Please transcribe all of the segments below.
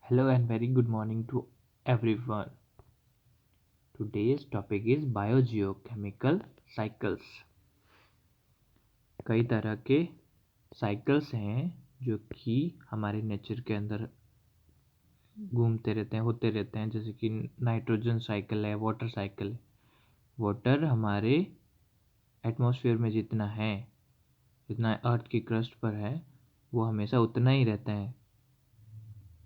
Hello and very good morning to everyone. Today's topic is biogeochemical cycles. कई तरह के cycles हैं जो कि हमारे नेचर के अंदर घूमते रहते हैं, होते रहते हैं, जैसे कि नाइट्रोजन साइकिल है, वाटर साइकिल है। वाटर हमारे एटमॉस्फेयर में जितना है, जितना अर्थ की क्रस्ट पर है, वो हमेशा उतना ही रहता है,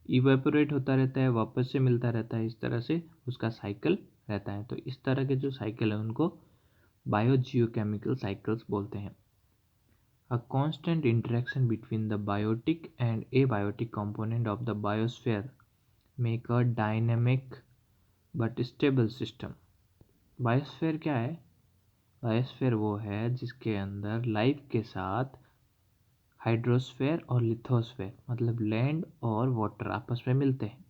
इवेपोरेट होता रहता है, वापस से मिलता रहता है, इस तरह से उसका साइकिल रहता है। तो इस तरह के जो साइकिल है उनको बायोजियोकेमिकल साइकिल्स बोलते हैं। A constant interaction between the biotic and abiotic component of the biosphere make a dynamic but stable system. Biosphere क्या है? बायोस्फीयर वो है जिसके अंदर लाइफ के साथ हाइड्रोस्फीयर और लिथोस्फीयर मतलब लैंड और वाटर आपस में मिलते हैं।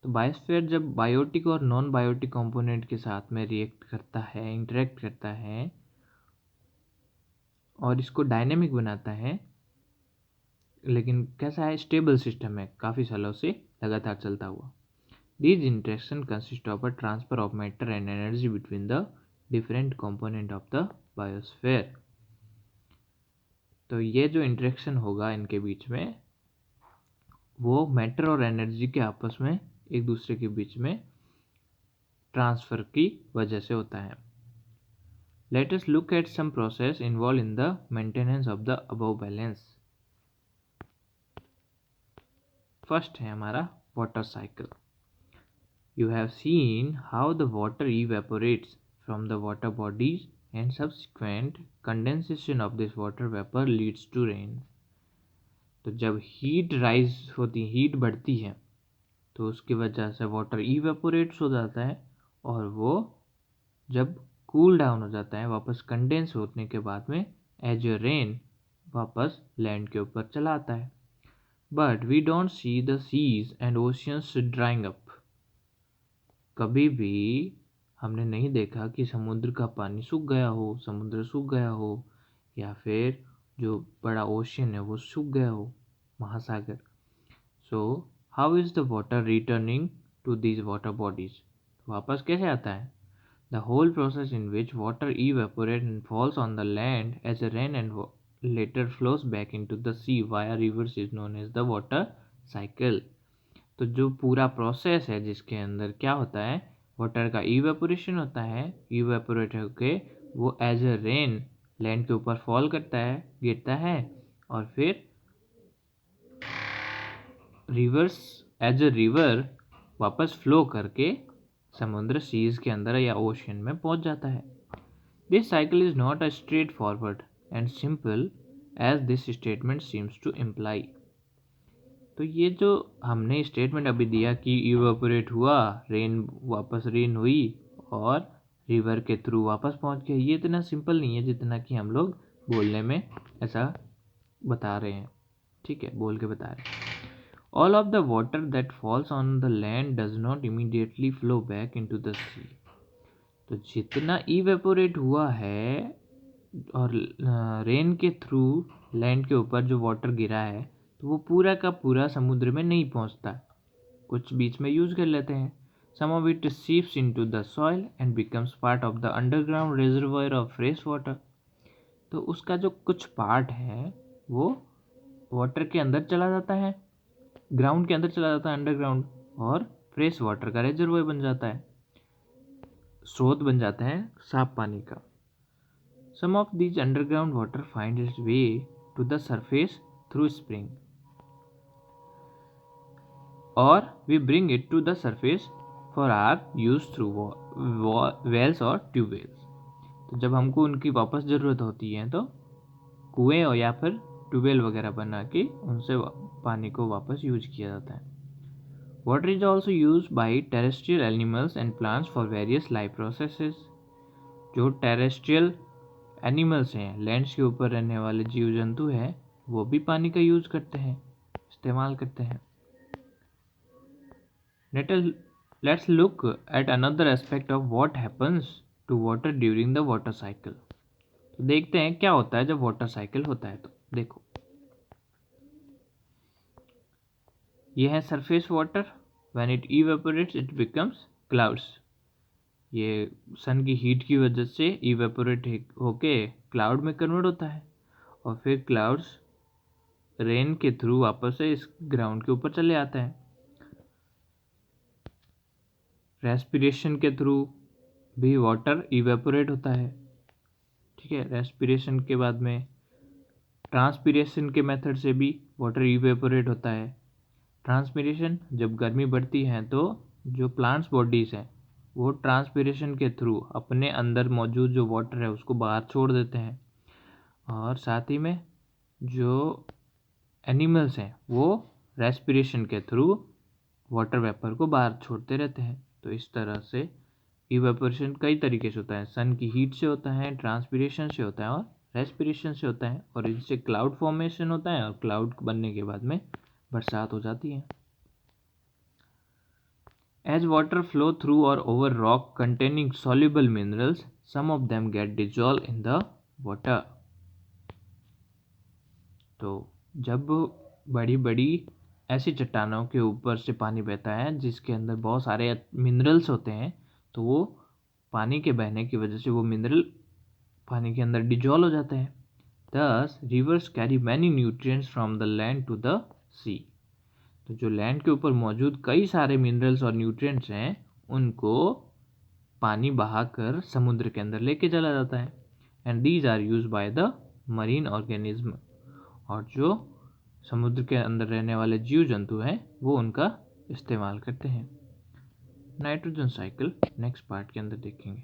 तो बायोस्फीयर जब बायोटिक और नॉन बायोटिक कंपोनेंट के साथ में रिएक्ट करता है, इंटरेक्ट करता है और इसको डायनेमिक बनाता है, लेकिन कैसा है? स्टेबल सिस्टम है, काफ़ी सालों से लगातार चलता हुआ। These interaction consist of a transfer of matter and energy between the different component of the biosphere। तो ये जो इंटरेक्शन होगा इनके बीच में, वो मैटर और एनर्जी के आपस में एक दूसरे के बीच में ट्रांसफर की वजह से होता है। Let us look at some process involved in the maintenance of the above balance। First है हमारा water cycle. You have seen how the water evaporates from the water bodies and subsequent condensation of this water vapor leads to rain। तो जब heat rise होती, heat बढ़ती है, तो उसकी वजह से वाटर इवेपोरेट्स हो जाता है और वो जब कूल डाउन हो जाता है, वापस कंडेंस होने के बाद में एज ए रेन वापस लैंड के ऊपर चला आता है। But we don't see the seas and oceans drying up. कभी भी हमने नहीं देखा कि समुद्र का पानी सूख गया हो, समुद्र सूख गया हो, या फिर जो बड़ा ओशियन है वो सूख गया हो, महासागर। So how is the water returning to these water bodies? वापस कैसे आता है? The whole process in which water evaporates and falls on the land as a rain and later flows back into the sea via rivers is known as the water cycle। तो जो पूरा process है जिसके अंदर क्या होता है, water का इवेपोरेशन होता है, इवेपोरेट होके वो एज ए रेन लैंड के ऊपर फॉल करता है, गिरता है, और फिर रिवर्स एज ए रिवर वापस फ्लो करके समुद्र सीज के अंदर या ओशन में पहुंच जाता है। This cycle is not a straightforward and simple as this statement seems to imply. तो ये जो हमने स्टेटमेंट अभी दिया कि इवेपोरेट हुआ, रेन वापस रेन हुई और रिवर के थ्रू वापस पहुंच गया, ये इतना सिंपल नहीं है जितना कि हम लोग बोलने में ऐसा बता रहे हैं। ठीक है, बोल के बता रहे हैं। All of the water that falls on the land does not immediately flow back into the sea। तो जितना इवेपोरेट हुआ है और रेन के थ्रू लैंड के ऊपर जो वाटर गिरा है, तो वो पूरा का पूरा समुद्र में नहीं पहुंचता, कुछ बीच में यूज कर लेते हैं। Some of it seeps into the soil and becomes part of the underground reservoir of fresh water। तो उसका जो कुछ पार्ट है वो वाटर के अंदर चला जाता है, ग्राउंड के अंदर चला जाता है, अंडरग्राउंड, और फ्रेश वाटर का रिजर्वोयर बन जाता है, स्रोत बन जाता है साफ पानी का। Some of these underground water finds its way to the surface through spring और we bring it to the surface for our use through wells और ट्यूबवेल्स। तो जब हमको उनकी वापस ज़रूरत होती है तो कुएं और या फिर ट्यूबवेल वगैरह बना के उनसे पानी को वापस यूज किया जाता है। Water is also used by terrestrial animals and plants for various life processes। जो टेरेस्ट्रियल एनिमल्स हैं, लैंड्स के ऊपर रहने वाले जीव जंतु हैं, वो भी पानी का यूज करते हैं, इस्तेमाल करते हैं। Let's look at another aspect of what happens to water during the water cycle। तो देखते हैं क्या होता है जब वाटर साइकिल होता है। तो देखो, ये है surface water, when it evaporates it becomes clouds. ये सन की हीट की वजह से इवेपोरेट होके क्लाउड में कन्वर्ट होता है और फिर क्लाउड्स रेन के थ्रू वापस से इस ग्राउंड के ऊपर चले आते हैं। रेस्पिरेशन के थ्रू भी वाटर इवेपोरेट होता है, ठीक है। रेस्पिरेशन के बाद में ट्रांसपिरेशन के मेथड से भी वाटर इवेपोरेट होता है। ट्रांसपिरेशन, जब गर्मी बढ़ती है तो जो प्लांट्स बॉडीज़ हैं वो ट्रांसपिरेशन के थ्रू अपने अंदर मौजूद जो वाटर है उसको बाहर छोड़ देते हैं, और साथ ही में जो एनिमल्स हैं वो रेस्पिरेशन के थ्रू वाटर वेपर को बाहर छोड़ते रहते हैं। तो इस तरह से इवेपोरेशन कई तरीके से होता है। सन की हीट से होता है, ट्रांसपिरेशन से होता है और रेस्पिरेशन से होता है, और इनसे क्लाउड फॉर्मेशन होता है और क्लाउड बनने के बाद में बरसात हो जाती है। As water flow through or over rock containing soluble minerals, some of them get dissolved in the water. तो जब बड़ी बड़ी ऐसी चट्टानों के ऊपर से पानी बहता है जिसके अंदर बहुत सारे मिनरल्स होते हैं, तो वो पानी के बहने की वजह से वो मिनरल पानी के अंदर डिजॉल्व हो जाते हैं। Thus, rivers carry many nutrients from the land to the sea. तो जो लैंड के ऊपर मौजूद कई सारे मिनरल्स और न्यूट्रिएंट्स हैं उनको पानी बहाकर समुद्र के अंदर लेके चला जाता है। And these are used by the marine organism, और जो समुद्र के अंदर रहने वाले जीव जंतु हैं वो उनका इस्तेमाल करते हैं। नाइट्रोजन साइकिल नेक्स्ट पार्ट के अंदर देखेंगे।